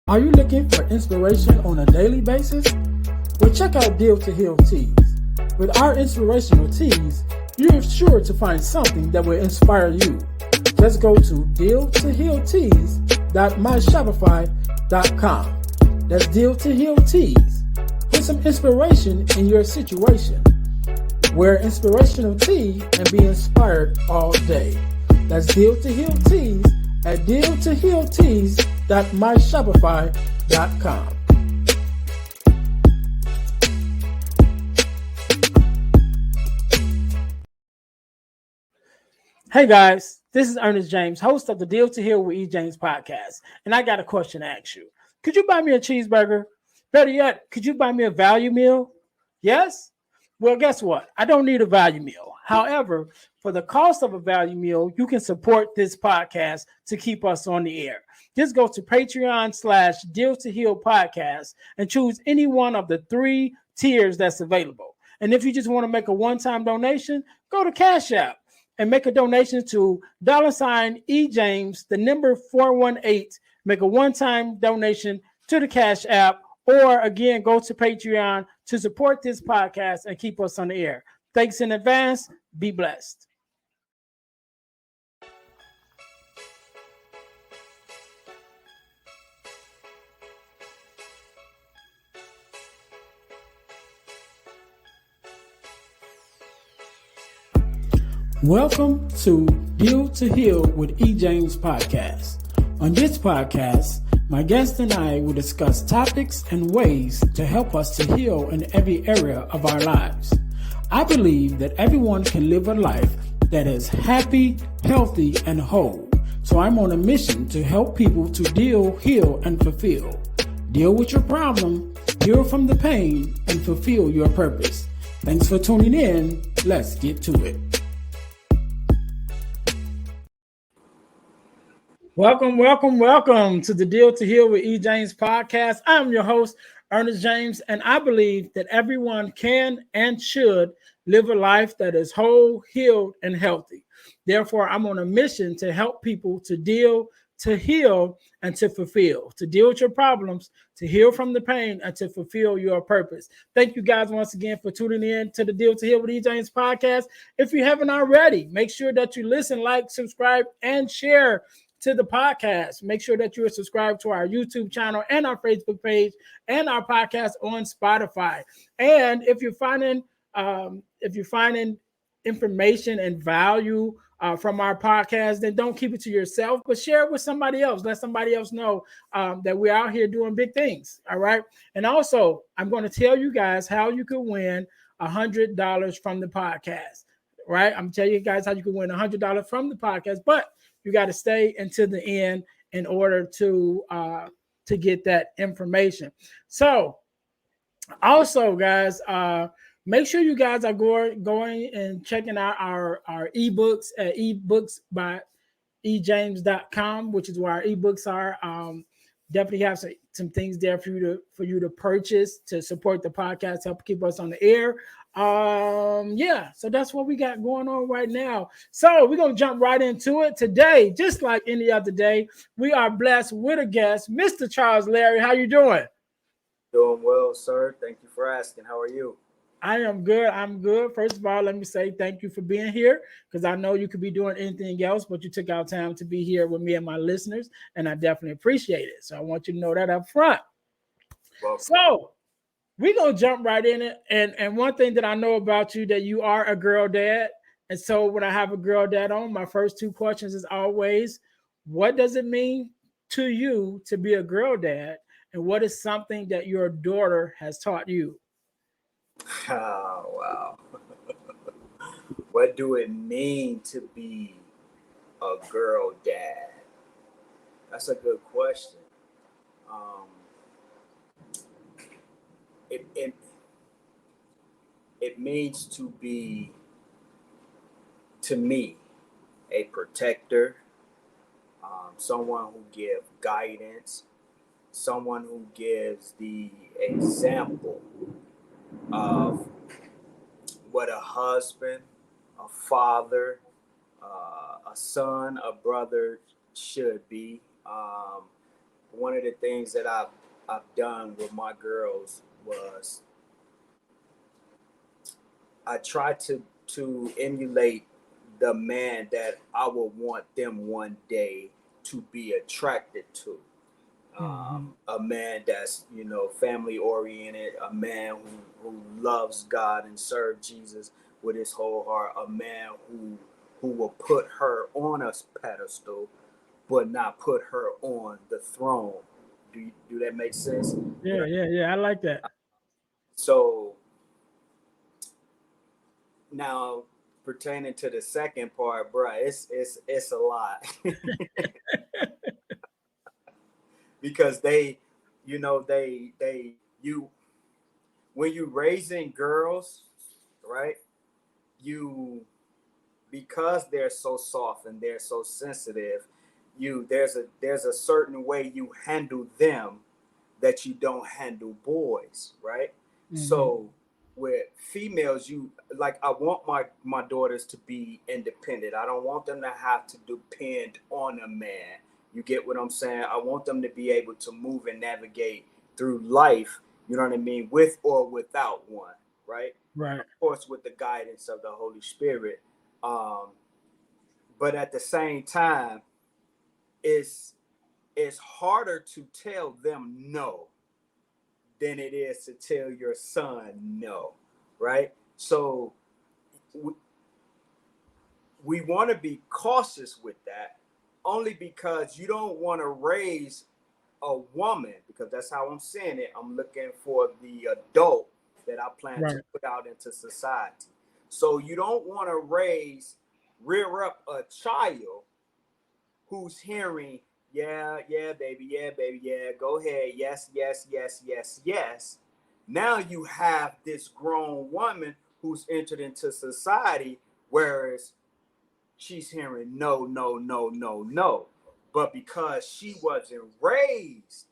Are you looking for inspiration on a daily basis? Well, check out Deal to Heal Teas. With our inspirational teas, you're sure to find something that will inspire you. Just go to dealtohealteas.myshopify.com. That's Deal to Heal Teas. Put some inspiration in your situation. Wear inspirational tea and be inspired all day. That's Deal to Heal Teas at dealtohealteas.myshopify.com. Hey guys, this is Ernest James, host of the Deal to Heal with E. James podcast, and I got a question to ask you. Could you buy me a cheeseburger? Better yet, could you buy me a value meal? Yes? Well, guess what? I don't need a value meal. However, for the cost of a value meal, you can support this podcast to keep us on the air. Just go to Patreon/Deal to Heal podcast and choose any one of the 3 tiers that's available. And if you just want to make a one-time donation, go to Cash App and make a donation to $EJames, the number 418. Make a one-time donation to the Cash App, or again, go to Patreon to support this podcast and keep us on the air. Thanks in advance. Be blessed. Welcome to Deal to Heal with E. James podcast. On this podcast, my guest and I will discuss topics and ways to help us to heal in every area of our lives. I believe that everyone can live a life that is happy, healthy, and whole. So I'm on a mission to help people to deal, heal, and fulfill. Deal with your problem, heal from the pain, and fulfill your purpose. Thanks for tuning in. Let's get to it. Welcome to the Deal to Heal with E. James podcast. I'm your host, Ernest James, and I believe that everyone can and should live a life that is whole, healed, and healthy. Therefore, I'm on a mission to help people to deal, to heal, and to fulfill, to deal with your problems, to heal from the pain, and to fulfill your purpose. Thank you guys once again for tuning in to the Deal to Heal with E. James podcast. If you haven't already, make sure that you listen, like, subscribe, and share to the podcast. Make sure that you are subscribed to our YouTube channel and our Facebook page and our podcast on Spotify. And if you're finding information and value from our podcast, then don't keep it to yourself, but share it with somebody else. Let somebody else know that we're out here doing big things. All right. And also, I'm going to tell you guys how you can win $100 from the podcast. Right. I'm telling you guys how you can win $100 from the podcast, but you got to stay until the end in order to get that information. So also, guys, make sure you guys are going and checking out our ebooks at ebooks.ejames.com, which is where our ebooks are. Definitely have some things there for you to purchase to support the podcast, help keep us on the air. So that's what we got going on right now. So we're gonna jump right into it today. Just like any other day, we are blessed with a guest, Mr. Charles Larry. How you doing? Doing well, sir. Thank you for asking. How are you? I am good. I'm good. First of all, let me say thank you for being here, because I know you could be doing anything else, but you took out time to be here with me and my listeners, and I definitely appreciate it. So I want you to know that up front. Welcome. So we're going to jump right in it. And one thing that I know about you, that you are a girl dad. And so when I have a girl dad on, my first 2 questions is always, what does it mean to you to be a girl dad? And what is something that your daughter has taught you? Oh, wow. What do it mean to be a girl dad? That's a good question. It means to be, to me, a protector, someone who gives guidance, someone who gives the example of what a husband, a father, a son, a brother should be. one of the things that I've done with my girls was I try to emulate the man that I would want them one day to be attracted to. Mm-hmm. A man that's family oriented, a man who loves God and serves Jesus with his whole heart, a man who will put her on a pedestal but not put her on the throne. Do that make sense? Yeah, yeah, yeah. I like that. So now pertaining to the second part, bruh, it's a lot because you when you raising girls, right? You because they're so soft and they're so sensitive, there's a certain way you handle them that you don't handle boys, right? Mm-hmm. So with females, you like I want my daughters to be independent. I don't want them to have to depend on a man. You get what I'm saying? I want them to be able to move and navigate through life, you know what I mean, with or without one, right? Right. Of course, with the guidance of the Holy Spirit. Um, but at the same time, it's it's harder to tell them no than it is to tell your son no, right? So we, we want to be cautious with that only because you don't want to raise a woman, because that's how I'm saying it. I'm looking for the adult that I plan to Right. put out into society. So you don't want to rear up a child who's hearing, yeah, yeah, baby, yeah, go ahead, yes, yes, yes, yes, yes. Now you have this grown woman who's entered into society, whereas she's hearing no, no, no, no, no. But because she wasn't raised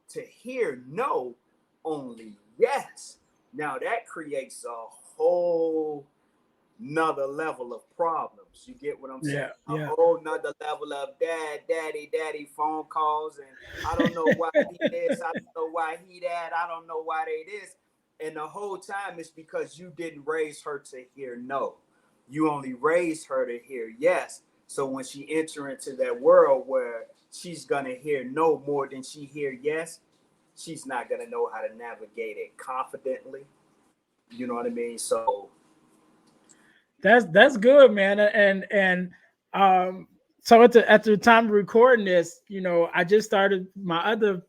to hear no, only yes, now that creates a whole another level of problems. You get what I'm saying? Yeah, A yeah. whole nother level of daddy phone calls, and I don't know why he this, I don't know why he that, I don't know why they this. And the whole time it's because you didn't raise her to hear no. You only raised her to hear yes. So when she enter into that world where she's gonna hear no more than she hear yes, she's not gonna know how to navigate it confidently. You know what I mean? So That's good, man. And um, so at the time of recording this, I just started my other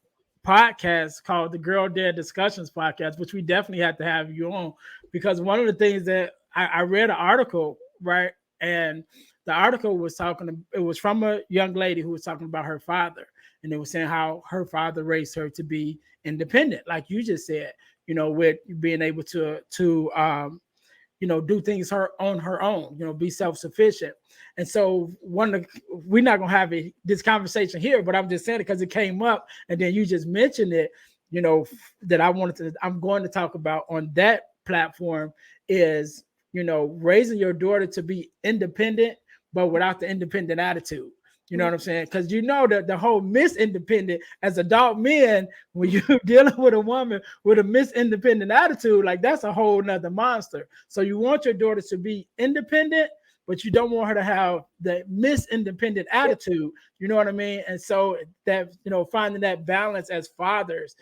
podcast called the Girl Dad Discussions Podcast, which we definitely have to have you on because one of the things that I read an article, right, and the article was talking. It was from a young lady who was talking about her father, and it was saying how her father raised her to be independent, like you just said. With being able to do things on her own, be self-sufficient. And so we're not gonna have this conversation here, but I'm just saying it because it came up and then you just mentioned it, that I'm going to talk about on that platform is, raising your daughter to be independent, but without the independent attitude. You know what I'm saying? Because that the whole miss independent as adult men, when you're dealing with a woman with a miss independent attitude, like that's a whole nother monster. So you want your daughter to be independent, but you don't want her to have the miss independent attitude. You know what I mean? And so that, finding that balance as fathers,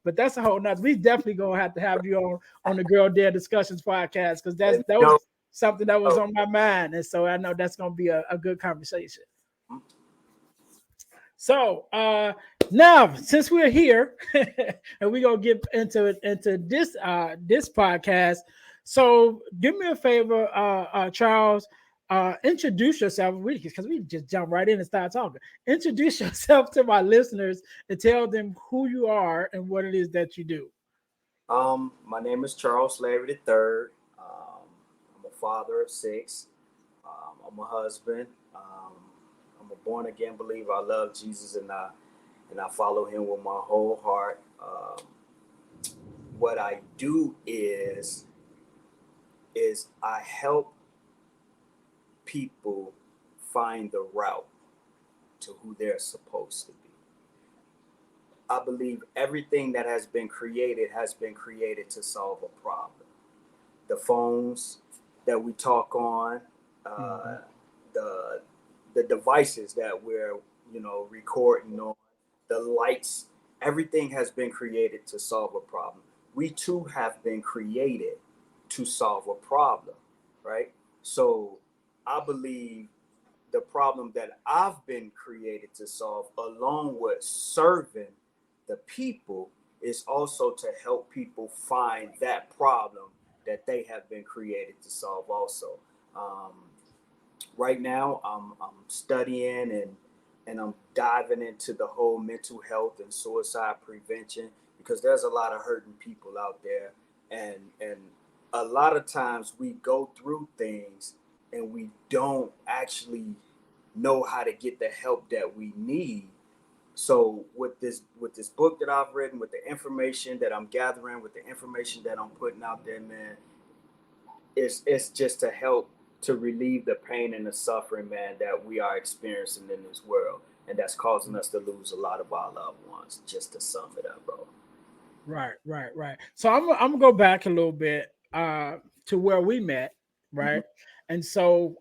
but that's a whole nother. We definitely gonna have to have you on the Girl Dare Discussions podcast because and that no, was something that was no. on my mind. And so I know that's gonna be a good conversation. So now since we're here and we're gonna get into this podcast. So do me a favor, Charles, introduce yourself because we just jump right in and start talking. Introduce yourself to my listeners and tell them who you are and what it is that you do. My name is Charles Larry the Third. I'm a father of six. I'm a husband. I'm a born again believer. I love Jesus and I follow Him with my whole heart. What I do is I help people find the route to who they're supposed to be. I believe everything that has been created to solve a problem. The phones that we talk on, Mm-hmm. the the devices that we're recording on, the lights, everything has been created to solve a problem. We too have been created to solve a problem, right? So I believe the problem that I've been created to solve, along with serving the people, is also to help people find that problem that they have been created to solve. Also, um, right now, I'm studying and I'm diving into the whole mental health and suicide prevention, because there's a lot of hurting people out there, and a lot of times we go through things and we don't actually know how to get the help that we need. So with this book that I've written, with the information that I'm gathering, with the information that I'm putting out there, man, it's just to help to relieve the pain and the suffering, man, that we are experiencing in this world, and that's causing us to lose a lot of our loved ones. Just to sum it up, bro. Right, right, right. So I'm gonna go back a little bit to where we met, Mm-hmm. right? And so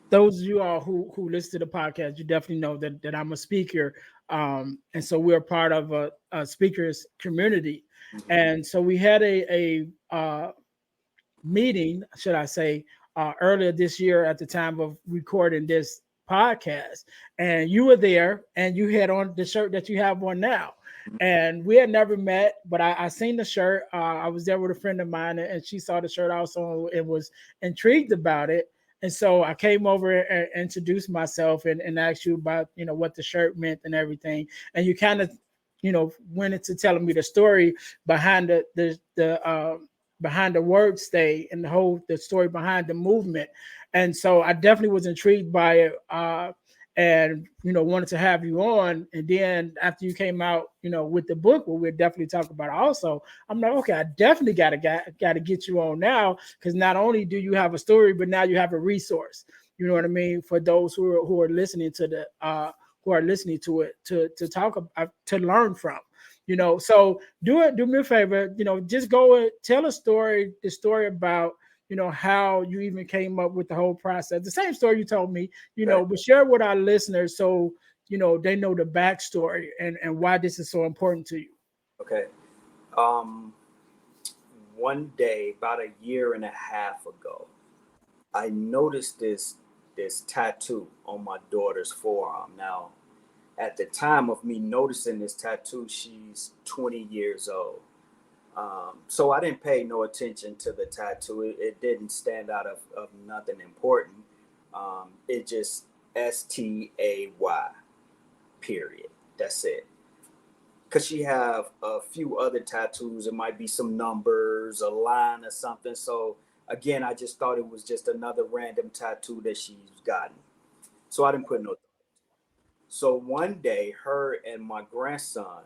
those of you all who listen to the podcast, you definitely know that I'm a speaker, and so we're part of a speakers community, Mm-hmm. and so we had a meeting, should I say, earlier this year at the time of recording this podcast. And you were there and you had on the shirt that you have on now. And we had never met, but I seen the shirt. I was there with a friend of mine and she saw the shirt also and was intrigued about it. And so I came over and introduced myself and asked you about, what the shirt meant and everything. And you kind of, went into telling me the story behind the behind the word stay and the story behind the movement. And so I definitely was intrigued by it, and wanted to have you on. And then after you came out with the book, what we'll definitely talk about also, I'm like, okay, I definitely gotta get you on now, because not only do you have a story, but now you have a resource, you know what I mean, for those who are listening to the who are listening to it, to talk about, to learn from. So do me a favor, just go and tell the story about, how you even came up with the whole process. The same story you told me, Okay. but share with our listeners so, they know the backstory and why this is so important to you. Okay. Um, One day, about a year and a half ago, I noticed this tattoo on my daughter's forearm. Now, at the time of me noticing this tattoo, she's 20 years old. So I didn't pay no attention to the tattoo. It didn't stand out of nothing important. It just STAY, period. That's it. Cause she have a few other tattoos. It might be some numbers, a line, or something. So again, I just thought it was just another random tattoo that she's gotten. So I didn't put no. So one day, her and my grandson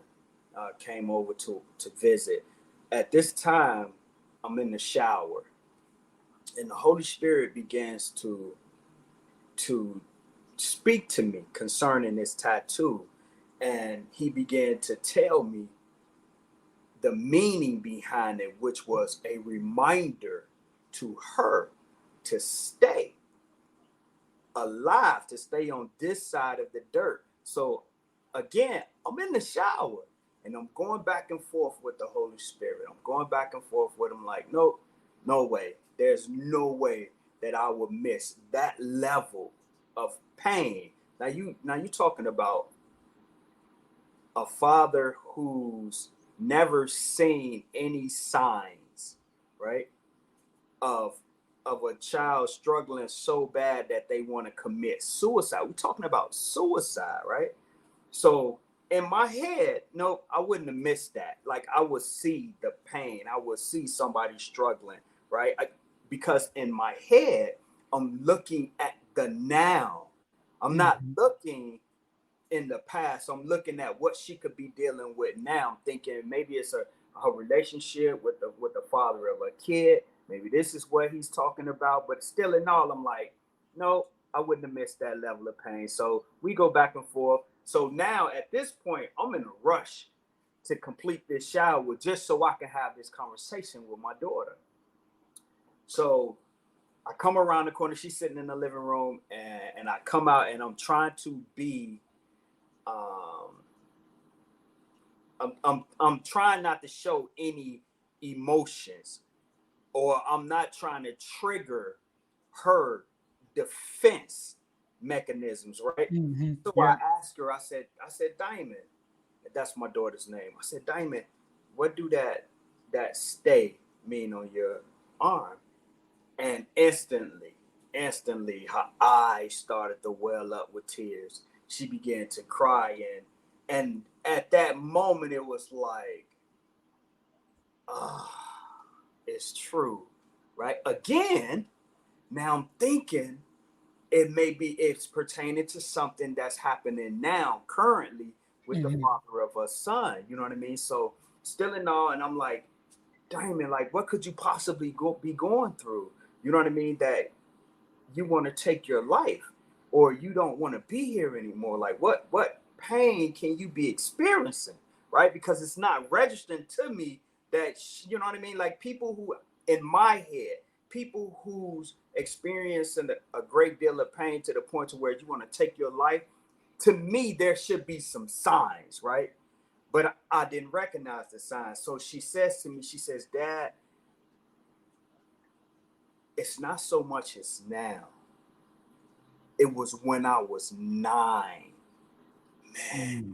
came over to visit. At this time, I'm in the shower, and the Holy Spirit begins to speak to me concerning this tattoo, and he began to tell me the meaning behind it, which was a reminder to her to stay alive, to stay on this side of the dirt. So again, I'm in the shower and I'm going back and forth with the Holy Spirit. I'm going back and forth with him like, no, no way. There's no way that I would miss that level of pain. Now you talking about a father who's never seen any signs, right? Of a child struggling so bad that they want to commit suicide. We're talking about suicide, right? So in my head, no, I wouldn't have missed that. Like I would see the pain. I would see somebody struggling, right? Because in my head, I'm looking at the now. I'm not Mhm. looking in the past. I'm looking at what she could be dealing with now. I'm thinking maybe it's a relationship with the father of a kid. Maybe this is what he's talking about. But still in all, I'm like, no. I wouldn't have missed that level of pain. So we go back and forth. So now at this point, I'm in a rush to complete this shower just so I can have this conversation with my daughter. So I come around the corner. She's sitting in the living room, and I come out, and I'm trying to be, I'm trying not to show any emotions, or I'm not trying to trigger her defense mechanisms, right? Mm-hmm. So I Yeah. asked her. I said, Diamond, that's my daughter's name. I said, Diamond, what do that stay mean on your arm? And instantly, her eyes started to well up with tears. She began to cry, and at that moment, it was like, ah, it's true, right? Again, now I'm thinking it's pertaining to something that's happening now, currently, with the Mm-hmm. father of a son. You know what I mean? So still in awe, and I'm like, Diamond, like, what could you possibly be going through? You know what I mean? That you want to take your life, or you don't want to be here anymore. Like, what pain can you be experiencing, right? Because it's not registering to me that, you know what I mean? Like, people who, in my head, people who's experiencing a great deal of pain to the point to where you want to take your life, to me there should be some signs, right? But I didn't recognize the signs. So she says to me, she says, Dad, it's not so much as now. It was when I was 9. Man, Mm-hmm.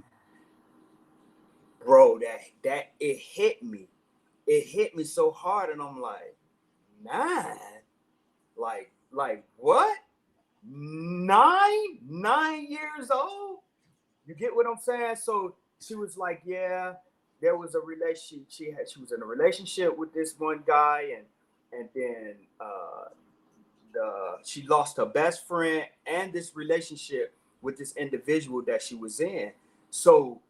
bro, that it hit me. It hit me so hard, and I'm like, 9? Like what? 9 years old? You get what I'm saying? So she was like, yeah, there was a relationship. She was in a relationship with this one guy, and then she lost her best friend and this relationship with this individual that she was in. So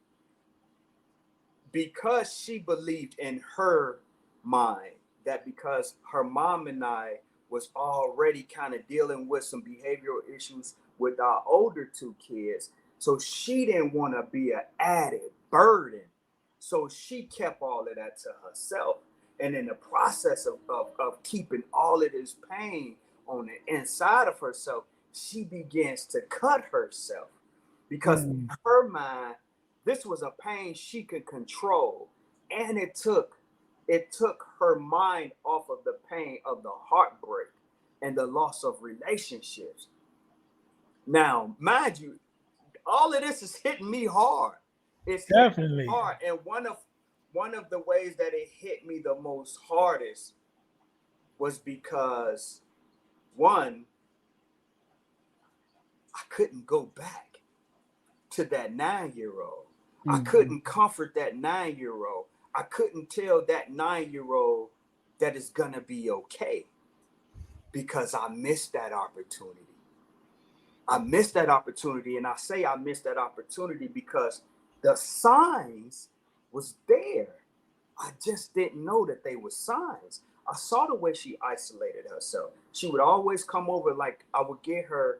because she believed in her mind that because her mom and I was already kind of dealing with some behavioral issues with our older 2 kids, so she didn't want to be an added burden. So she kept all of that to herself. And in the process of keeping all of this pain on the inside of herself, she begins to cut herself because in Mm-hmm. her mind, this was a pain she could control, and it took her mind off of the pain of the heartbreak and the loss of relationships. Now, mind you, all of this is hitting me hard. It's hitting me Definitely. hard, and one of the ways that it hit me the most hardest was because, one, I couldn't go back to that 9 year old. I Mm-hmm. couldn't comfort that 9 year old. I couldn't tell that 9 year old that it's gonna be okay because I missed that opportunity. I missed that opportunity, and I say I missed that opportunity because the signs was there. I just didn't know that they were signs. I saw the way she isolated herself. She would always come over, like I would get her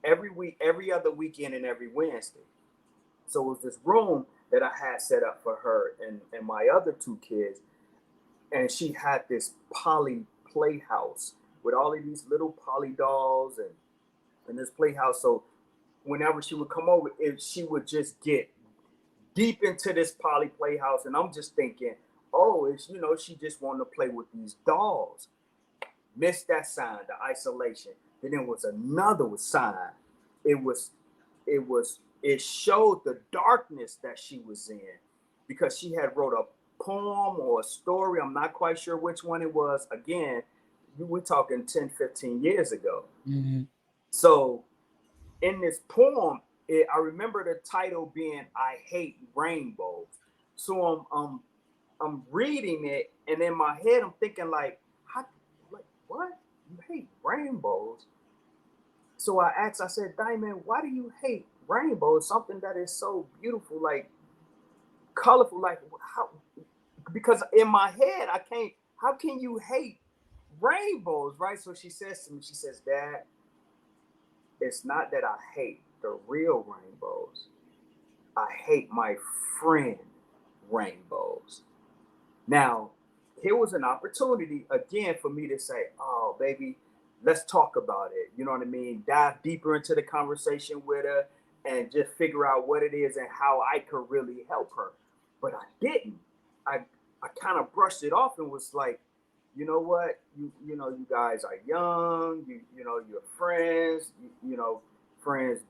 every week, every other weekend, and every Wednesday. So it was this room that I had set up for her and my other 2 kids. And she had this poly playhouse with all of these little poly dolls and this playhouse. So whenever she would come over, she would just get deep into this poly playhouse. And I'm just thinking, oh, she just wanted to play with these dolls. Missed that sign, the isolation. Then there was another sign. It was it showed the darkness that she was in because she had wrote a poem or a story. I'm not quite sure which one it was. Again, we're talking 10, 15 years ago. Mm-hmm. So in this poem, I remember the title being "I Hate Rainbows." So I'm reading it, and in my head I'm thinking how, like what? You hate rainbows? So I said, Diamond, why do you hate rainbows? Something that is so beautiful, like colorful, like how? Because in my head, I can't. How can you hate rainbows, right? So she says to me, she says, Dad, it's not that I hate the real rainbows. I hate my friend rainbows. Now, here was an opportunity again for me to say, "Oh, baby, let's talk about it." You know what I mean? Dive deeper into the conversation with her and just figure out what it is and how I could really help her. But I didn't. I kind of brushed it off and was like, you know what? You guys are young. You're friends. Friends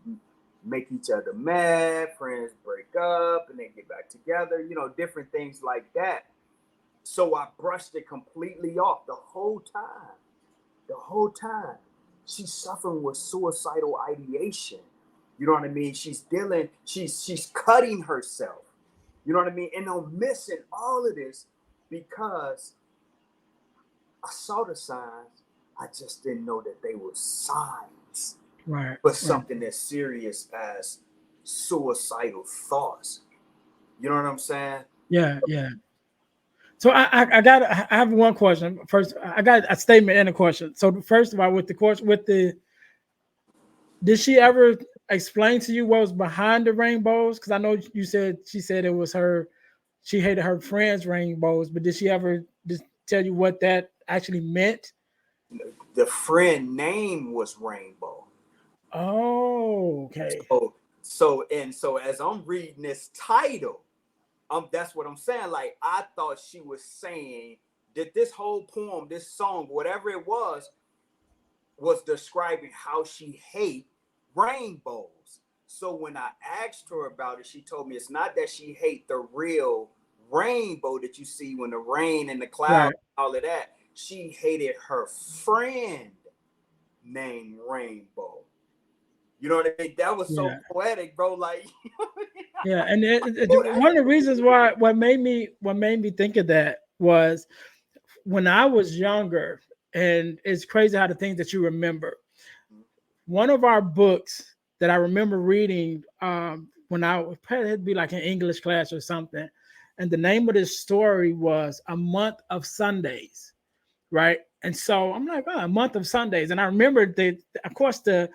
make each other mad. Friends break up and they get back together. Different things like that. So I brushed it completely off the whole time. The whole time. She's suffering with suicidal ideation. You know what I mean? She's cutting herself. You know what I mean? And I'm missing all of this because I saw the signs. I just didn't know that they were signs. Right. But something as serious as suicidal thoughts. You know what I'm saying? Yeah. So I have one question. First, I got a statement and a question. So first of all, with the question, did she ever explain to you what was behind the rainbows? Because I know she said it was her. She hated her friends' rainbows, but did she ever just tell you what that actually meant? The friend name was Rainbow. Oh, okay. So as I'm reading this title, that's what I'm saying. Like I thought she was saying that this whole poem, this song, whatever it was describing how she hate rainbows. So when I asked her about it, she told me it's not that she hate the real rainbow that you see when the rain and the clouds, Right. all of that. She hated her friend named Rainbow. You know what I mean? That was so Yeah. poetic, bro. Like, Yeah. And one of the reasons why what made me think of that was when I was younger, and it's crazy how the things that you remember. One of our books that I remember reading when I was probably it'd be like an English class or something, and the name of this story was A Month of Sundays, right? And so I'm like, oh, A Month of Sundays, and I remember of course, the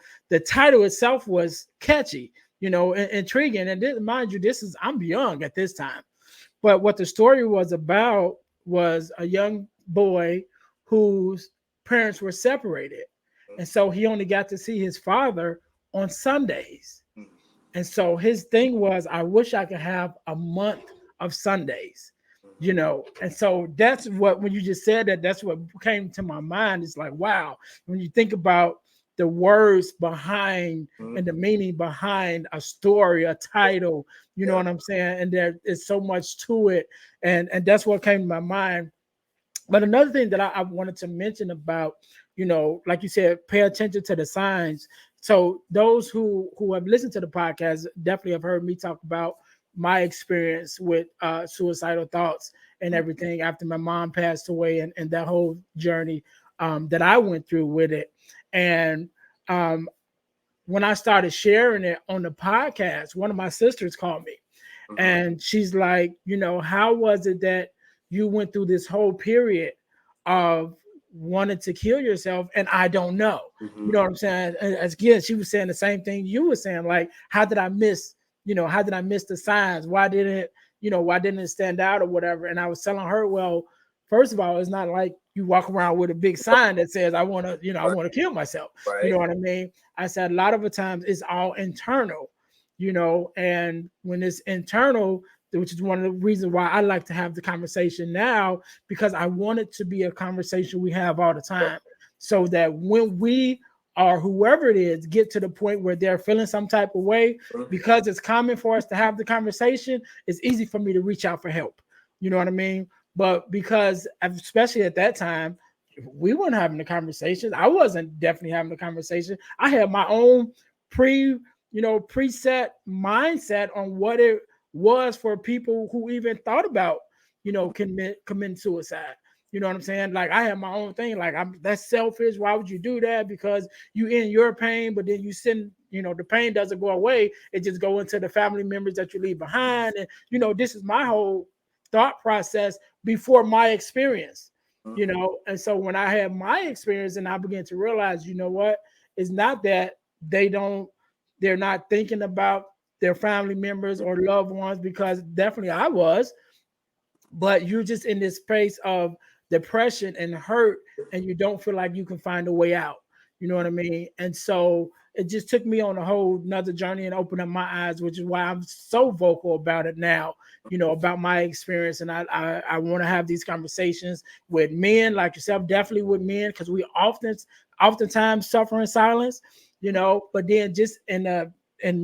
title itself was catchy, intriguing, and mind you, I'm young at this time, but what the story was about was a young boy whose parents were separated. And so he only got to see his father on Sundays. And so his thing was, I wish I could have a month of Sundays, And so that's what, when you just said that, that's what came to my mind. It's like, wow, when you think about the words behind and the meaning behind a story, a title, you know what I'm saying? And there is so much to it. And that's what came to my mind. But another thing that I wanted to mention about, like you said, pay attention to the signs. So those who have listened to the podcast definitely have heard me talk about my experience with suicidal thoughts and everything after my mom passed away, and that whole journey that I went through with it. And when I started sharing it on the podcast, one of my sisters called me and she's like, how was it that you went through this whole period of wanting to kill yourself? And I don't know. You know what I'm saying? As again, she was saying the same thing you were saying. Like, how did I miss the signs? Why didn't it stand out or whatever? And I was telling her, well, first of all, it's not like you walk around with a big sign that says, I want to, I want to kill myself. right. You know what I mean? I said, a lot of the times it's all internal. And when it's internal, which is one of the reasons why I like to have the conversation now, because I want it to be a conversation we have all the time, so that when we or whoever it is get to the point where they're feeling some type of way, because it's common for us to have the conversation, it's easy for me to reach out for help. You know what I mean? But because, especially at that time, we weren't having the conversations. I wasn't definitely having the conversation. I had my own preset mindset on what it was for people who even thought about, committing suicide. You know what I'm saying? Like, I have my own thing. Like, that's selfish. Why would you do that? Because you in your pain, but then you send, the pain doesn't go away. It just go into the family members that you leave behind. And, this is my whole thought process before my experience, And so when I had my experience and I began to realize, it's not that, they're not thinking about their family members or loved ones, because definitely I was, but you're just in this space of depression and hurt, and you don't feel like you can find a way out. You know what I mean? And so it just took me on a whole another journey and opened up my eyes, which is why I'm so vocal about it now, about my experience. And I want to have these conversations with men like yourself, definitely with men, because we oftentimes suffer in silence, but then just in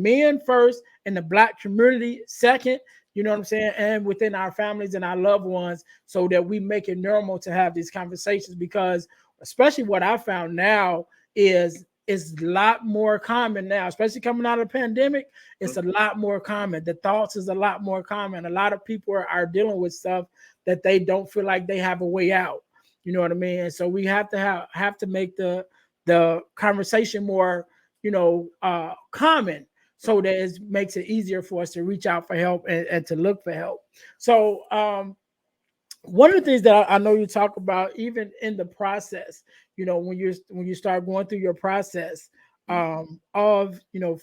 men first, in the Black community second, you know what I'm saying? And within our families and our loved ones, so that we make it normal to have these conversations. Because especially what I found now is a lot more common now, especially coming out of the pandemic. It's a lot more common. The thoughts is a lot more common. A lot of people are dealing with stuff that they don't feel like they have a way out. You know what I mean? And so we have to have to make the conversation more, common, so that it makes it easier for us to reach out for help and to look for help. So one of the things that I know you talk about, even in the process, when you start going through your process of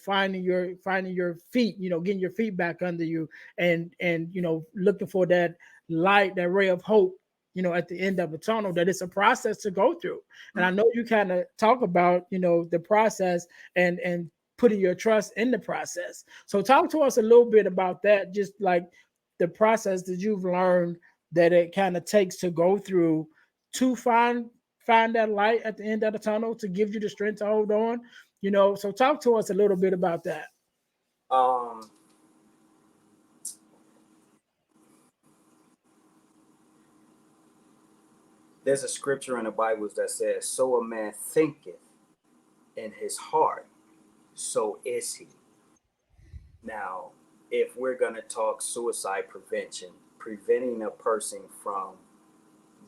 finding your feet, getting your feet back under you, and looking for that light, that ray of hope, at the end of the tunnel, that it's a process to go through. And I know you kind of talk about, the process and putting your trust in the process. So talk to us a little bit about that, just like the process that you've learned that it kind of takes to go through to find that light at the end of the tunnel, to give you the strength to hold on. So talk to us a little bit about that. Um, there's a scripture in the Bible that says, "So a man thinketh in his heart, so is he." Now, if we're gonna talk suicide prevention, preventing a person from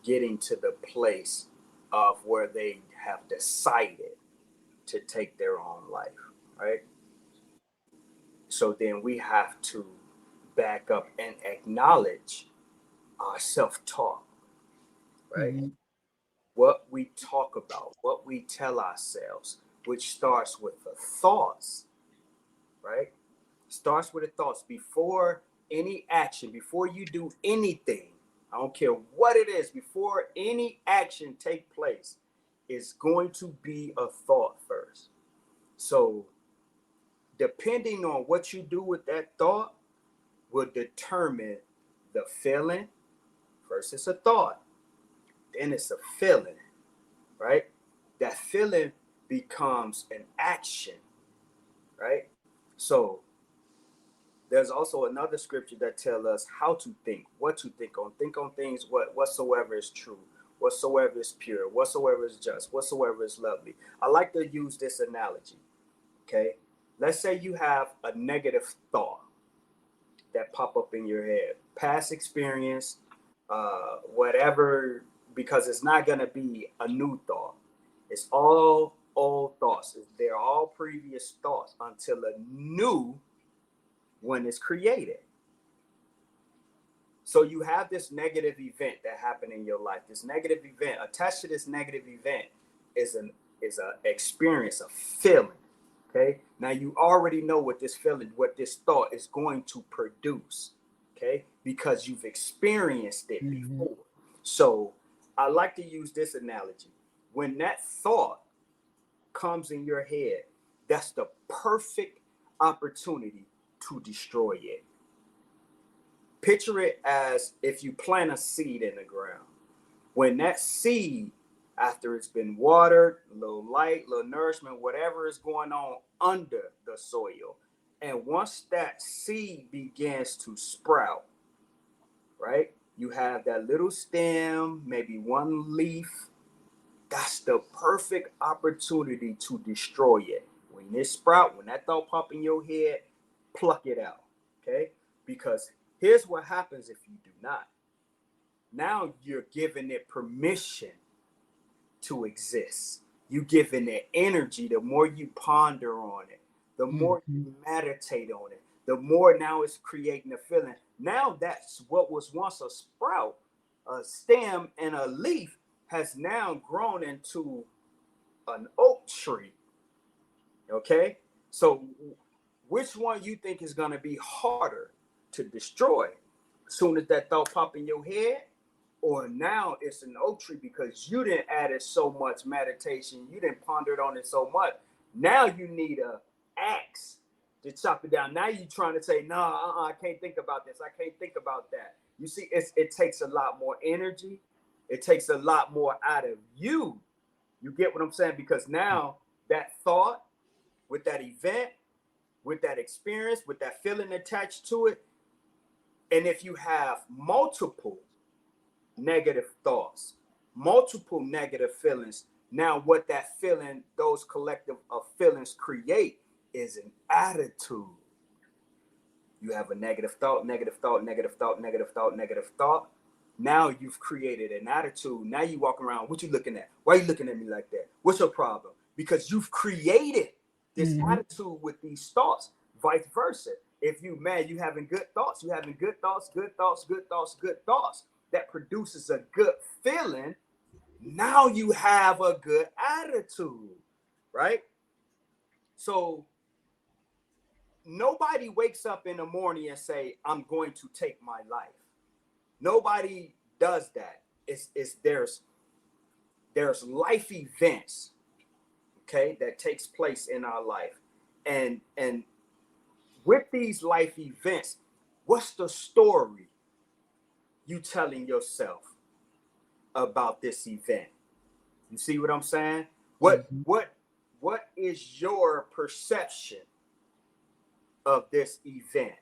getting to the place of where they have decided to take their own life, right? So then we have to back up and acknowledge our self talk, right? Mm-hmm. What we talk about, what we tell ourselves, which starts with the thoughts, right? Starts with the thoughts before any action, before you do anything. I don't care what it is, before any action take place, it's going to be a thought first. So depending on what you do with that thought will determine the feeling. First it's a thought, then it's a feeling, right? That feeling becomes an action, right? So there's also another scripture that tells us how to think, what to think on. Think on things whatsoever is true, whatsoever is pure, whatsoever is just, whatsoever is lovely. I like to use this analogy. Okay, let's say you have a negative thought that pop up in your head, past experience, whatever, because it's not gonna be a new thought. It's all old thoughts. They're all previous thoughts until a new one is created. So you have this negative event that happened in your life. This negative event, attached to this negative event, is a experience, a feeling. Okay. Now you already know what this feeling, what this thought is going to produce. Okay, because you've experienced it Mm-hmm. before. So I like to use this analogy. When that thought comes in your head, that's the perfect opportunity to destroy it. Picture it as if you plant a seed in the ground. When that seed, after it's been watered, a little light, a little nourishment, whatever is going on under the soil, and once that seed begins to sprout, right? You have that little stem, maybe one leaf. That's the perfect opportunity to destroy it. When it sprout, when that thought pop in your head, pluck it out, okay? Because here's what happens if you do not. Now you're giving it permission to exist. You giving it energy. The more you ponder on it, the more Mm-hmm. you meditate on it, the more now it's creating a feeling. Now that's what was once a sprout, a stem, and a leaf has now grown into an oak tree, Okay, so which one you think is going to be harder to destroy? As soon as that thought pop in your head, or now it's an oak tree because you didn't add it so much meditation, you didn't ponder on it so much. Now you need a axe to chop it down. Now you're trying to say, no, I can't think about this. I can't think about that. You see, it takes a lot more energy. It takes a lot more out of you. You get what I'm saying? Because now that thought with that event, with that experience, with that feeling attached to it, and if you have multiple negative thoughts, multiple negative feelings, now what that feeling, those collective of feelings create is an attitude. You have a negative thought, negative thought, negative thought, negative thought, negative thought. Now you've created an attitude. Now you walk around, what you looking at? Why are you looking at me like that? What's your problem? Because you've created this attitude with these thoughts, vice versa. If you mad, you having good thoughts, you having good thoughts, good thoughts, good thoughts, good thoughts. That produces a good feeling. Now you have a good attitude, right? So nobody wakes up in the morning and say, I'm going to take my life. Nobody does that. There's life events, okay, that takes place in our life. And with these life events, what's the story you telling yourself about this event? You see what I'm saying? What is your perception of this event?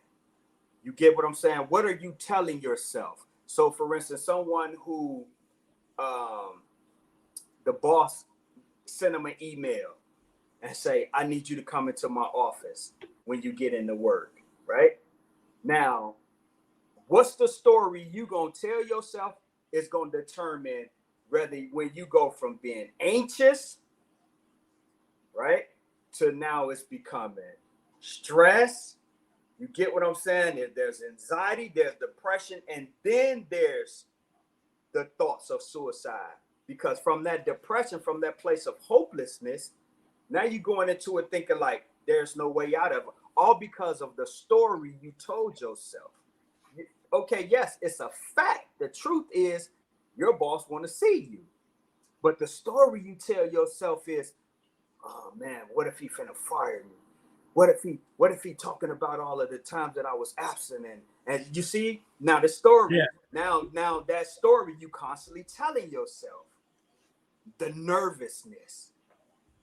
You get what I'm saying? What are you telling yourself? So for instance, someone who the boss sent them an email and say, I need you to come into my office when you get into work, right? Now, what's the story you gonna tell yourself is gonna determine whether when you go from being anxious, right, to now it's becoming stress. You get what I'm saying? There's anxiety, there's depression, and then there's the thoughts of suicide. Because from that depression, from that place of hopelessness, now you're going into it thinking like there's no way out of it, all because of the story you told yourself. Okay, yes, it's a fact. The truth is your boss want to see you. But the story you tell yourself is, oh man, what if he finna fire me? What if he talking about all of the times that I was absent? And you see, now the story, now that story you constantly telling yourself, the nervousness.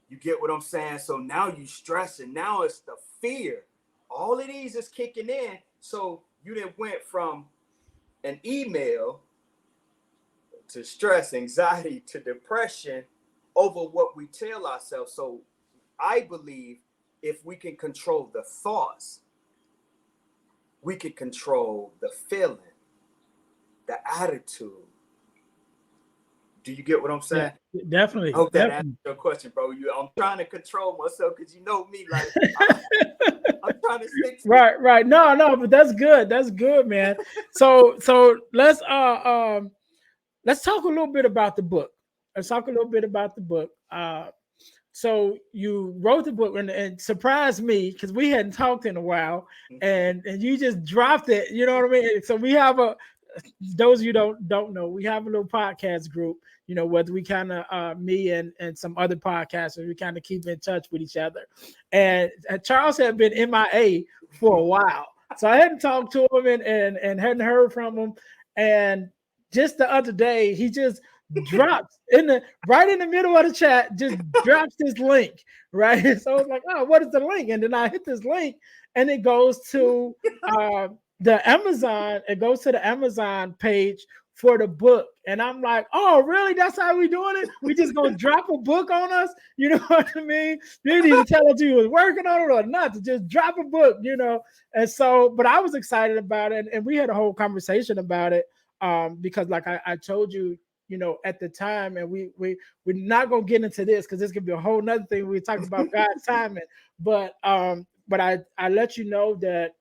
You get what I'm saying? So now you stressing. Now it's the fear. All of these is kicking in. So you then went from an email to stress, anxiety, to depression over what we tell ourselves. So I believe if we can control the thoughts, we can control the feeling, the attitude. Do you get what I'm saying? Yeah, definitely. I hope that definitely. answers your question, bro. I'm trying to control myself because you know me, like I'm trying to stick to Right. No, but that's good. That's good, man. So let's talk a little bit about the book. Let's talk a little bit about the book. So you wrote the book and surprised me because we hadn't talked in a while, and you just dropped it. You know what I mean? So we have those of you don't know, we have a little podcast group. You know, whether we kind of me and some other podcasters, we kind of keep in touch with each other. And Charles had been MIA for a while, so I hadn't talked to him and hadn't heard from him. And just the other day, he just drops right in the middle of the chat, just drops this link, right? So I was like, oh, what is the link? And then I hit this link, and it goes to the Amazon. It goes to the Amazon page for the book, and I'm like, oh, really? That's how we doing it? We just gonna drop a book on us? You know what I mean? You need to tell us you was working on it or not, to just drop a book, you know? And so, but I was excited about it, and we had a whole conversation about it. Because like I told you, you know, at the time, and we're not gonna get into this because this could be a whole nother thing. We talk about God's timing, but I let you know that,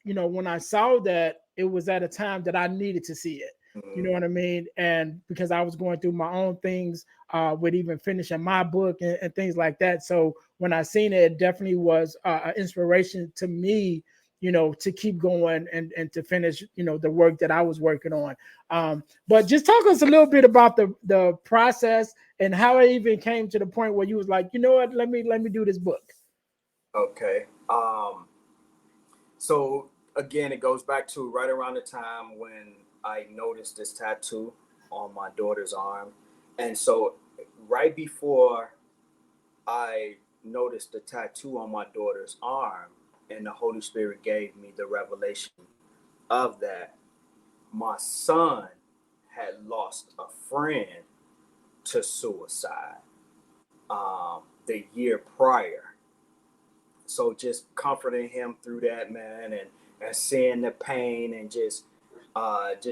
you know, when I saw that, it was at a time that I needed to see it. You know what I mean? And because I was going through my own things with even finishing my book and things like that. So when I seen it, it definitely was an inspiration to me, you know, to keep going and to finish, you know, the work that I was working on. But just talk us a little bit about the process and how it even came to the point where you was like, you know what, let me do this book. Okay. So again, it goes back to right around the time when I noticed this tattoo on my daughter's arm. And so right before I noticed the tattoo on my daughter's arm and the Holy Spirit gave me the revelation of that, my son had lost a friend to suicide the year prior. So just comforting him through that, man, and seeing the pain and just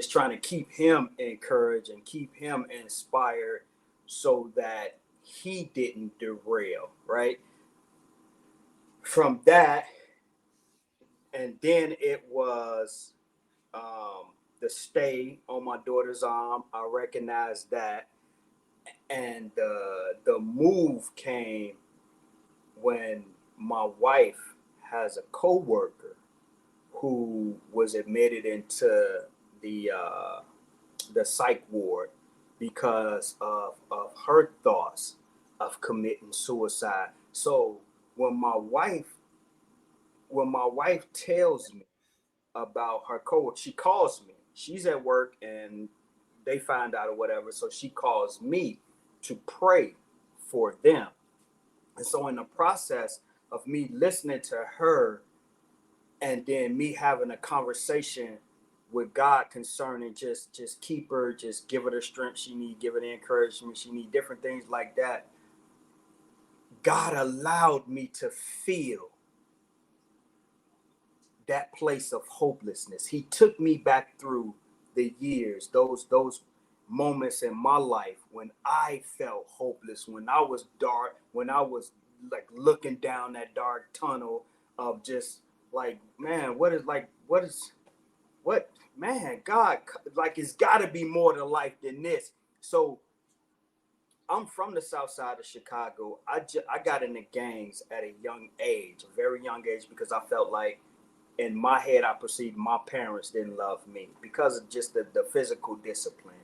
trying to keep him encouraged and keep him inspired so that he didn't derail, right? From that, and then it was the stay on my daughter's arm. I recognized that, and the move came when my wife has a coworker who was admitted into the uh, the psych ward because of her thoughts of committing suicide. So when my wife when my wife tells me about her coworker, she calls me. She's at work and they find out or whatever. So she calls me to pray for them. And so in the process of me listening to her and then me having a conversation with God concerning just keep her, just give her the strength she need, give her the encouragement she need, different things like that. God allowed me to feel that place of hopelessness. He took me back through the years, those moments in my life when I felt hopeless, when I was dark, when I was like looking down that dark tunnel of just like, man, what man, God, like it's got to be more to life than this. So I'm from the south side of Chicago. I got into gangs at a young age, a very young age, because I felt like in my head, I perceived my parents didn't love me because of just the physical discipline.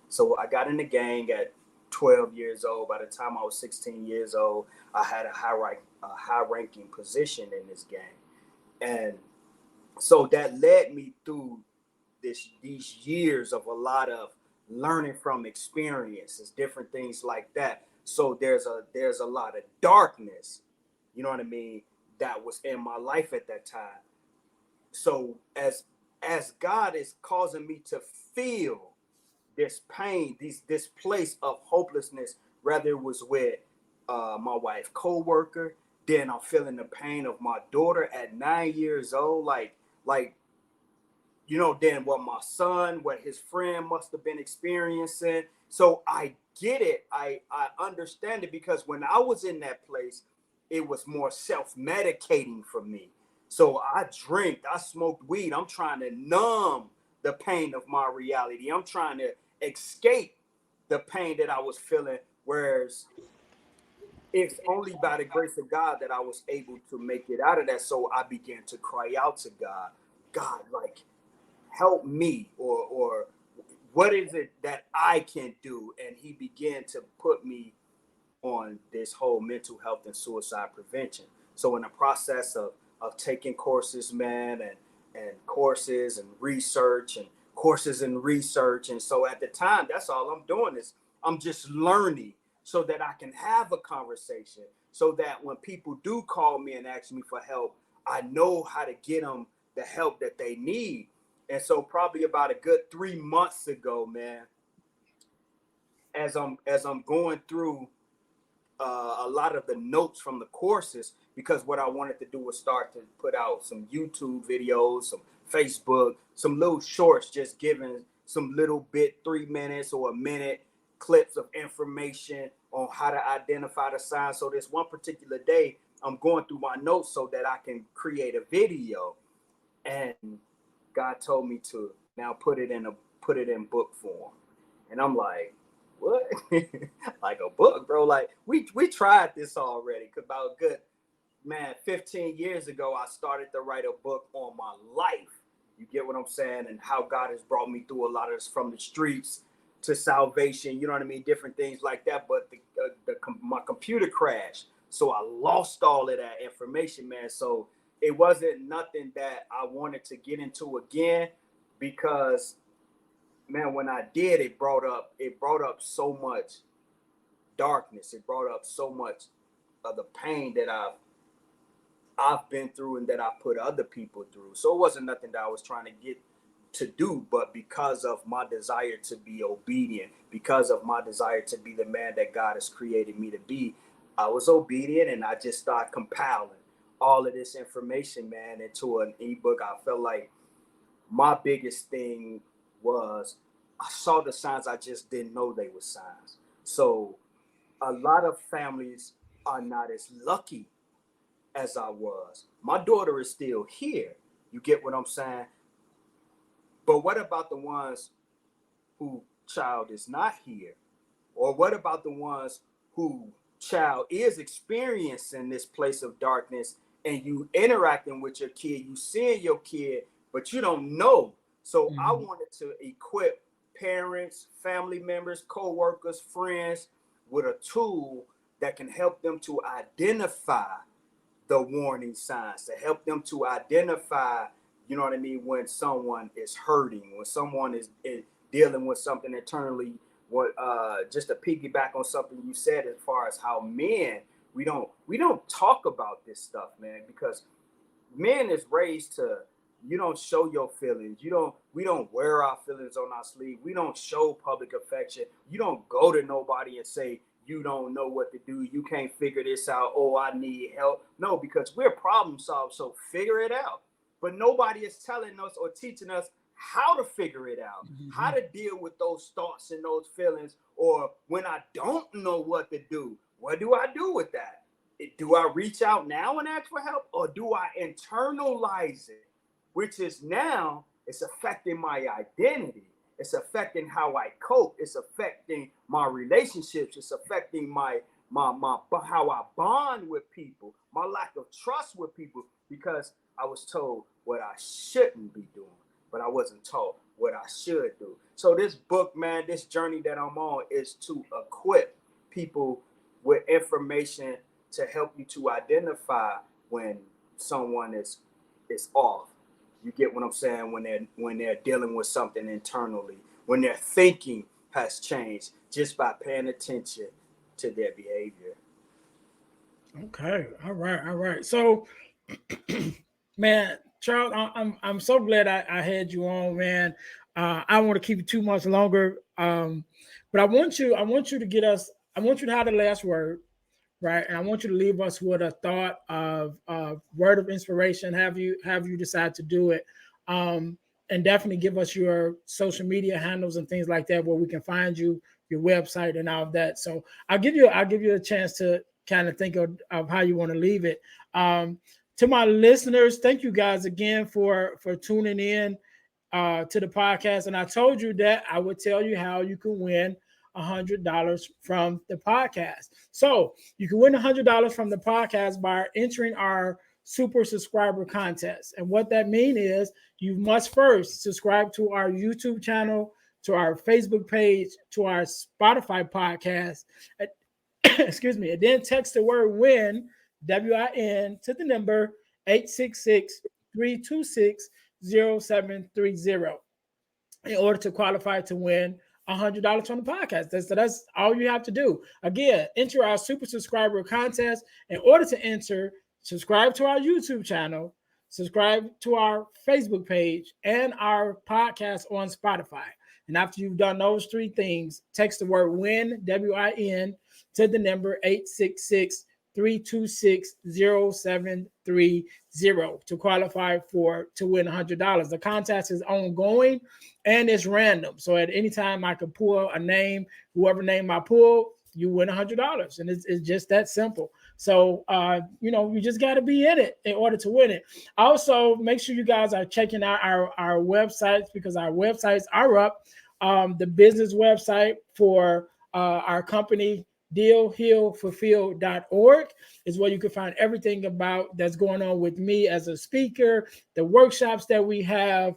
So I got in the gang at 12 years old. By the time I was 16 years old, I had a high ranking position in this gang. And so that led me through these years of a lot of learning from experiences, different things like that. So there's a lot of darkness, you know what I mean, that was in my life at that time. So as God is causing me to feel this pain, this place of hopelessness, whether it was with my wife co-worker, then I'm feeling the pain of my daughter at 9 years old, like then what my son, what his friend must have been experiencing. So I get it. I understand it because when I was in that place, it was more self-medicating for me. So I drink, I smoked weed. I'm trying to numb the pain of my reality. I'm trying to escape the pain that I was feeling. Whereas it's only by the grace of God that I was able to make it out of that. So I began to cry out to God, God, like, help me, or what is it that I can do? And he began to put me on this whole mental health and suicide prevention. So in the process of taking courses, man, and courses and research and courses and research. And so at the time, that's all I'm doing is I'm just learning so that I can have a conversation, so that when people do call me and ask me for help, I know how to get them the help that they need. And so probably about a good 3 months ago, man, as I'm going through a lot of the notes from the courses, because what I wanted to do was start to put out some YouTube videos, some Facebook, some little shorts, just giving some little bit, 3 minutes or a minute clips of information on how to identify the signs. So this one particular day, I'm going through my notes so that I can create a video. And God told me to now put it put it in book form. And I'm like, what? Like a book, bro? Like we tried this already. About good, man, 15 years ago, I started to write a book on my life. You get what I'm saying? And how God has brought me through a lot of this, from the streets to salvation, you know what I mean? Different things like that. But my computer crashed. So I lost all of that information, man. So it wasn't nothing that I wanted to get into again, because, man, when I did, it brought up so much darkness. It brought up so much of the pain that I've been through and that I put other people through. So it wasn't nothing that I was trying to get to do, but because of my desire to be obedient, because of my desire to be the man that God has created me to be, I was obedient, and I just started compiling all of this information, man, into an ebook. I felt like my biggest thing was I saw the signs, I just didn't know they were signs. So a lot of families are not as lucky as I was. My daughter is still here. You get what I'm saying? But what about the ones who child is not here? Or what about the ones who child is experiencing this place of darkness, and you interacting with your kid, you seeing your kid, but you don't know? So I wanted to equip parents, family members, co-workers, friends with a tool that can help them to identify the warning signs, to help them to identify, you know what I mean, when someone is hurting, when someone is dealing with something internally. What just to piggyback on something you said, as far as how men, we don't talk about this stuff, man, because men is raised to, you don't show your feelings. We don't wear our feelings on our sleeve. We don't show public affection. You don't go to nobody and say, you don't know what to do. You can't figure this out. Oh, I need help. No, because we're problem solvers. So figure it out. But nobody is telling us or teaching us how to figure it out, how to deal with those thoughts and those feelings. Or when I don't know what to do, what do I do with that? Do I reach out now and ask for help, or do I internalize it? Which is now, it's affecting my identity. It's affecting how I cope. It's affecting my relationships. It's affecting my how I bond with people, my lack of trust with people, because I was told what I shouldn't be doing, but I wasn't told what I should do. So this book, man, this journey that I'm on is to equip people with information to help you to identify when someone is off. You get what I'm saying? When they're dealing with something internally, when their thinking has changed just by paying attention to their behavior. Okay. All right. So, man, Charles, I'm so glad I had you on, man. I don't want to keep you too much longer, but I want you to get us. I want you to have the last word, right? And I want you to leave us with a thought of word of inspiration. Have you decide to do it, and definitely give us your social media handles and things like that, where we can find you, your website, and all of that. So I'll give you a chance to kind of think of how you want to leave it. To my listeners, thank you guys again for tuning in to the podcast. And I told you that I would tell you how you can win $100 from the podcast. So you can win $100 from the podcast by entering our super subscriber contest. And what that means is you must first subscribe to our YouTube channel, to our Facebook page, to our Spotify podcast. Excuse me. And then text the word win, WIN, to the number 866-326-0730 in order to qualify to win $100 from the podcast. That's all you have to do. Again, enter our super subscriber contest. In order to enter, subscribe to our YouTube channel, subscribe to our Facebook page, and our podcast on Spotify. And after you've done those three things, text the word WIN, WIN, to the number 866-326-0730 to qualify to win $100. The contest is ongoing and it's random. So at any time I can pull a name, whoever name I pull, you win $100. And it's just that simple. So, you just got to be in it in order to win it. Also, make sure you guys are checking out our websites, because our websites are up. The business website for our company, dealhealfulfill.org, is where you can find everything about that's going on with me as a speaker, the workshops that we have,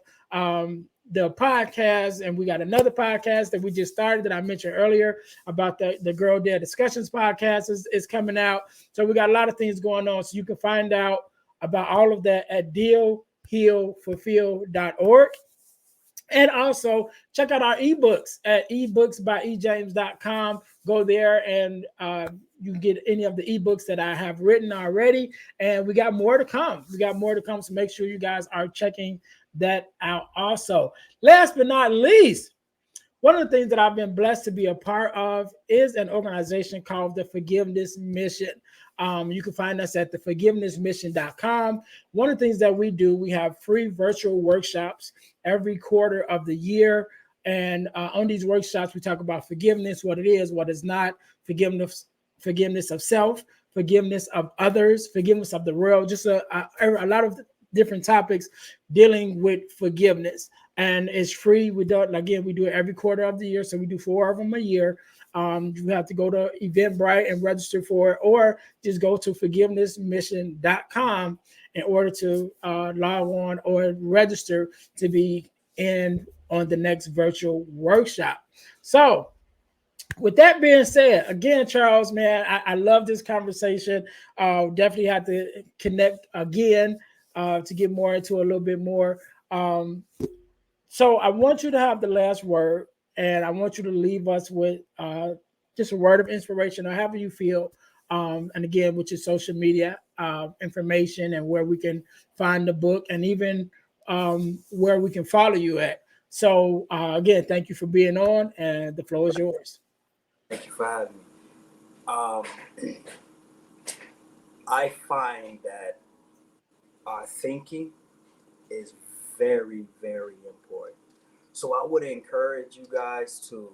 the podcast, and we got another podcast that we just started that I mentioned earlier about the Girl Dare Discussions podcast is coming out. So we got a lot of things going on. So you can find out about all of that at dealhealfulfill.org. And also check out our ebooks at ebooksbyejames.com. Go there and you can get any of the ebooks that I have written already. And we got more to come. So make sure you guys are checking that out also. Last but not least, one of the things that I've been blessed to be a part of is an organization called the Forgiveness Mission. You can find us at theforgivenessmission.com. One of the things that we do, we have free virtual workshops every quarter of the year. And on these workshops, we talk about forgiveness, what it is, what is not, forgiveness of self, forgiveness of others, forgiveness of the world, just a lot of different topics dealing with forgiveness. And it's free. We do it again. We do it every quarter of the year, so we do 4 of them a year. You have to go to Eventbrite and register for it, or just go to forgivenessmission.com in order to log on or register to be in on the next virtual workshop. So, with that being said, again, Charles, man, I love this conversation. Definitely have to connect again to get more into a little bit more. So I want you to have the last word, and I want you to leave us with just a word of inspiration, or however you feel. And again, with your social media information and where we can find the book, and even where we can follow you at. So again, thank you for being on, and the floor is yours. Thank you for having me. I find that our thinking is very, very important. So I would encourage you guys to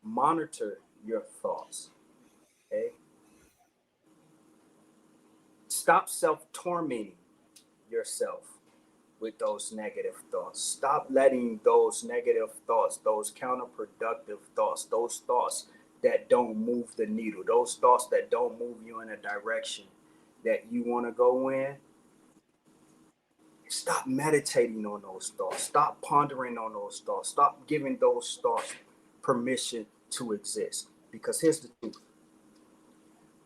monitor your thoughts. Okay? Stop self-tormenting yourself with those negative thoughts. Stop letting those negative thoughts, those counterproductive thoughts, those thoughts that don't move the needle, those thoughts that don't move you in a direction that you want to go in. Stop meditating on those thoughts. Stop pondering on those thoughts. Stop giving those thoughts permission to exist. Because here's the truth.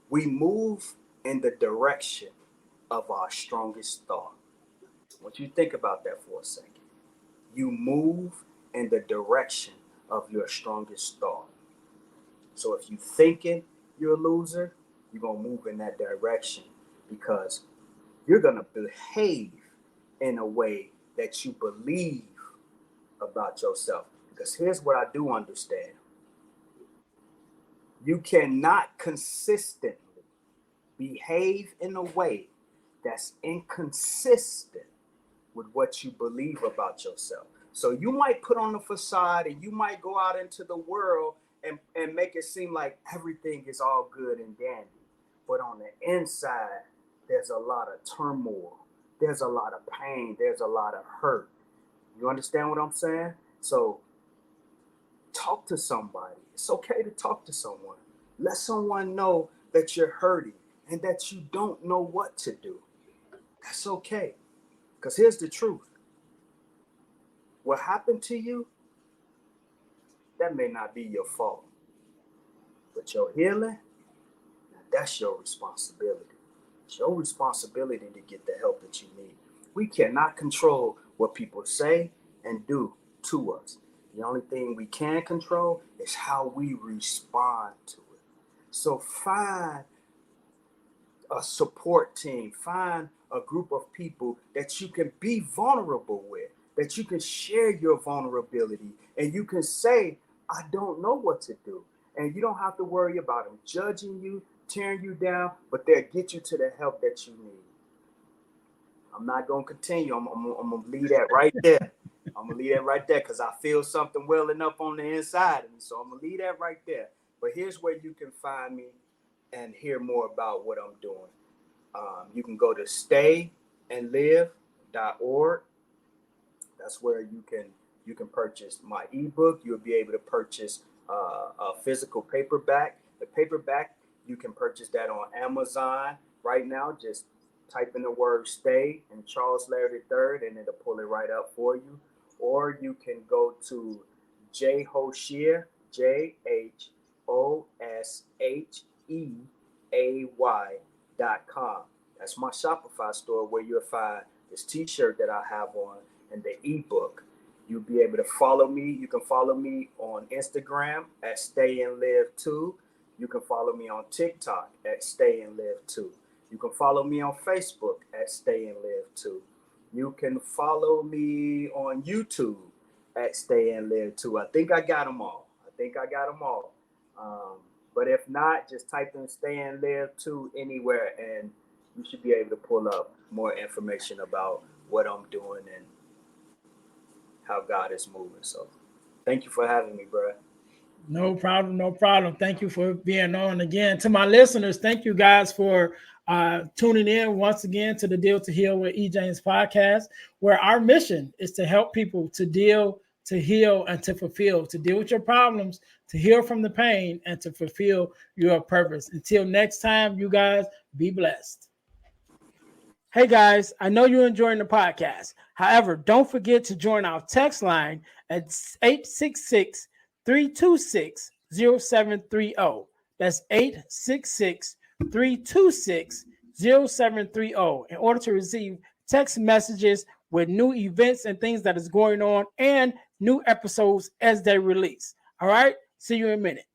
We move in the direction of our strongest thought. I want you to think about that for a second. You move in the direction of your strongest thought. So if you're thinking you're a loser, you're going to move in that direction, because you're going to behave in a way that you believe about yourself. Because here's what I do understand. You cannot consistently behave in a way that's inconsistent with what you believe about yourself. So you might put on a facade, and you might go out into the world and make it seem like everything is all good and dandy. But on the inside, there's a lot of turmoil. There's a lot of pain. There's a lot of hurt. You understand what I'm saying? So talk to somebody. It's okay to talk to someone. Let someone know that you're hurting and that you don't know what to do. That's okay. Because here's the truth. What happened to you, that may not be your fault. But your healing, that's your responsibility. It's your responsibility to get the help that you need. We cannot control what people say and do to us. The only thing we can control is how we respond to it. So find a support team, find a group of people that you can be vulnerable with, that you can share your vulnerability, and you can say, I don't know what to do. And you don't have to worry about them judging you, tearing you down, but they'll get you to the help that you need. I'm not going to continue. I'm going to leave that right there. I'm going to leave that right there because I feel something welling up on the inside of me. So I'm going to leave that right there. But here's where you can find me and hear more about what I'm doing. You can go to stayandlive.org. That's where you can purchase my ebook. You'll be able to purchase a physical paperback. The paperback, you can purchase that on Amazon right now. Just type in the word "stay" and Charles Larry III, and it'll pull it right up for you. Or you can go to Jhosheay, JHOSHEAY.com. That's my Shopify store where you'll find this t-shirt that I have on and the ebook. You'll be able to follow me. You can follow me on Instagram at stayandlive2. You can follow me on TikTok at stayandlive2. You can follow me on Facebook at stayandlive2. You can follow me on YouTube at stayandlive2. I think I got them all. But if not, just type in stayandlive2 anywhere, and you should be able to pull up more information about what I'm doing and how God is moving. So thank you for having me, bro. No problem. Thank you for being on again. To my listeners, thank you guys for tuning in once again to the Deal to Heal with E. James podcast, where our mission is to help people to deal, to heal, and to fulfill, to deal with your problems, to heal from the pain, and to fulfill your purpose. Until next time, you guys be blessed. Hey guys, I know you're enjoying the podcast. However, don't forget to join our text line at 866-326-0730. That's 866-326-0730 in order to receive text messages with new events and things that is going on and new episodes as they release. All right, see you in a minute.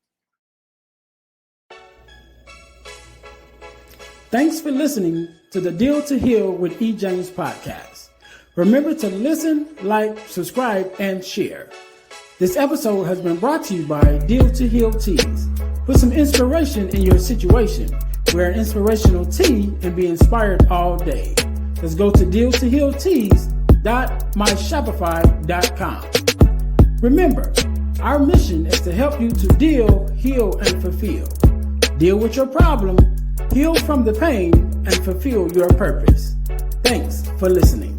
Thanks for listening to the Deal to Heal with E. James podcast. Remember to listen, like, subscribe, and share. This episode has been brought to you by Deal to Heal Teas. Put some inspiration in your situation. Wear an inspirational tea and be inspired all day. Let's go to dealtohealteas.myshopify.com. Remember, our mission is to help you to deal, heal, and fulfill. Deal with your problem, heal from the pain, and fulfill your purpose. Thanks for listening.